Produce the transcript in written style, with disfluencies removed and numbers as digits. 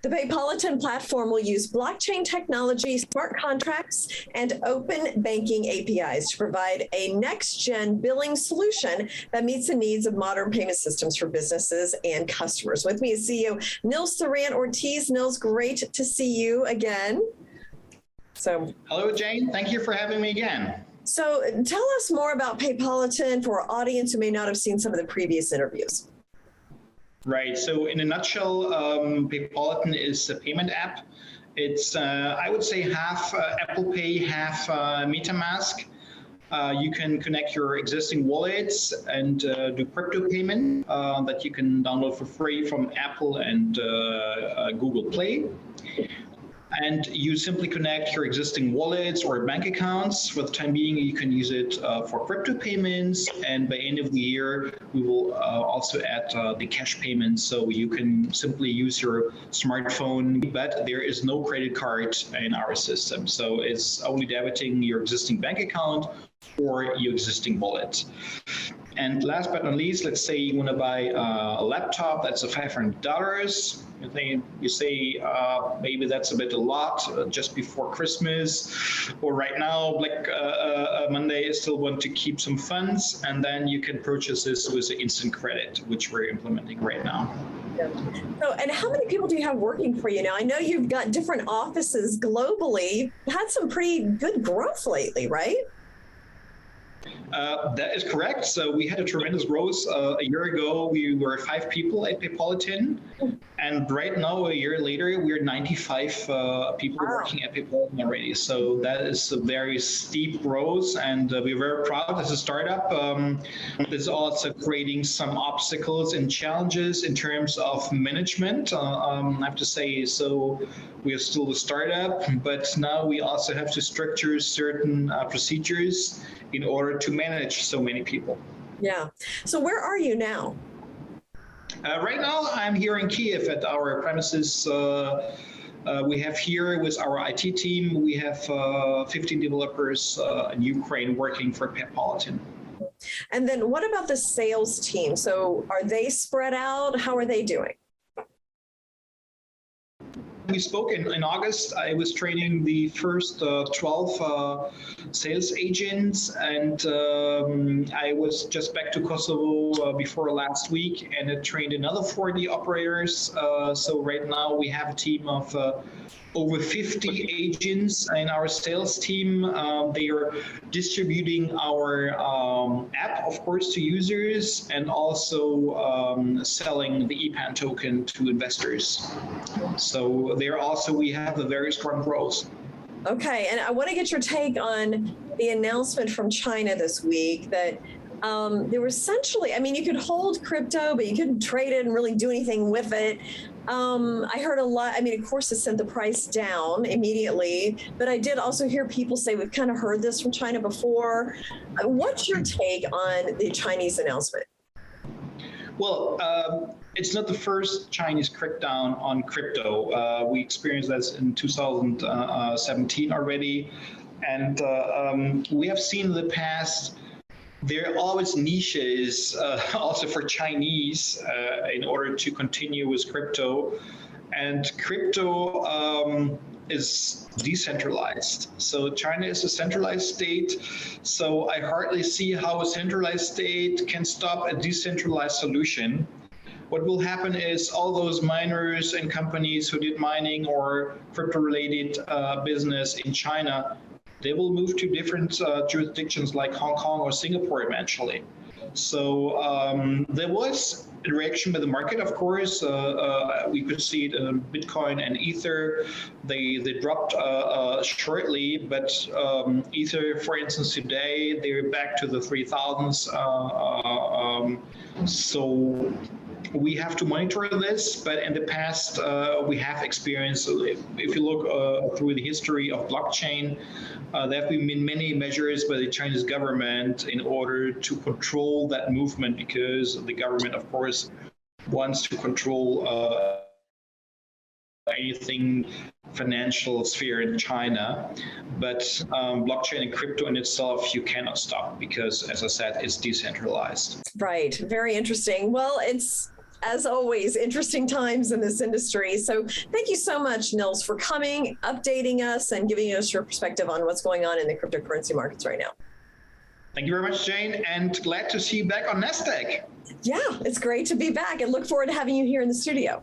The Paypolatine platform will use blockchain technology, smart contracts, and open banking APIs to provide a next-gen billing solution that meets the needs of modern payment systems for businesses and customers. With me is CEO Nils Tharandt Ortiz. Nils, great to see you again. Hello, Jane. Thank you for having me again. So tell us more about Paypolatine for our audience who may not have seen some of the previous interviews. Right. So in a nutshell, Paypolatine is a payment app. It's, I would say, half Apple Pay, half MetaMask. You can connect your existing wallets and do crypto payment that you can download for free from Apple and Google Play. And you simply connect your existing wallets or bank accounts. For the time being, you can use it for crypto payments. And by end of the year, we will also add the cash payments. So you can simply use your smartphone, but there is no credit card in our system. So it's only debiting your existing bank account or your existing wallet. And last but not least, let's say you want to buy a laptop that's $500. You say maybe that's a bit a lot just before Christmas, or right now, Black Monday, I still want to keep some funds, and then you can purchase this with the instant credit, which we're implementing right now. Yeah. So, and how many people do you have working for you now? I know you've got different offices globally. You've had some pretty good growth lately, right? That is correct. So we had a tremendous growth. A year ago, we were 5 people at Paypolatine. And right now, a year later, we're 95 people working at Paypolatine already. So that is a very steep growth. And we're very proud as a startup. This is also creating some obstacles and challenges in terms of management. I have to say, so we are still a startup, but now we also have to structure certain procedures in order to manage so many people. Yeah. So where are you now? Right now, I'm here in Kiev at our premises. We have here with our IT team, we have 15 developers in Ukraine working for Paypolatine. And then what about the sales team? So are they spread out? How are they doing? We spoke in August. I was training the first 12 sales agents, and I was just back to Kosovo before last week, and I trained another 40 operators. So right now we have a team of over 50 agents in our sales team. They are distributing our app, of course, to users, and also selling the EPAN token to investors. So there also we have a very strong growth. Okay, and I want to get your take on the announcement from China this week that there was essentially, I mean, you could hold crypto, but you couldn't trade it and really do anything with it. I heard a lot, I mean, of course, it sent the price down immediately, but I did also hear people say, we've kind of heard this from China before. What's your take on the Chinese announcement? Well, it's not the first Chinese crackdown on crypto. We experienced that in 2017 already. And we have seen in the past, there are always niches also for Chinese in order to continue with crypto. And crypto is decentralized. So China is a centralized state. So I hardly see how a centralized state can stop a decentralized solution. What will happen is all those miners and companies who did mining or crypto-related business in China, they will move to different jurisdictions like Hong Kong or Singapore eventually. So there was a reaction by the market, of course. We could see it in Bitcoin and Ether. They dropped shortly, but Ether, for instance, today, they're back to the 3,000s. So we have to monitor this, but in the past, we have experienced, if you look through the history of blockchain, there have been many measures by the Chinese government in order to control that movement, because the government, of course, wants to control anything financial sphere in China. But blockchain and crypto in itself, you cannot stop because, as I said, it's decentralized. Right. Very interesting. Well, it's as always, interesting times in this industry. So thank you so much, Nils, for coming, updating us, and giving us your perspective on what's going on in the cryptocurrency markets right now. Thank you very much, Jane, and glad to see you back on NASDAQ. Yeah, it's great to be back and look forward to having you here in the studio.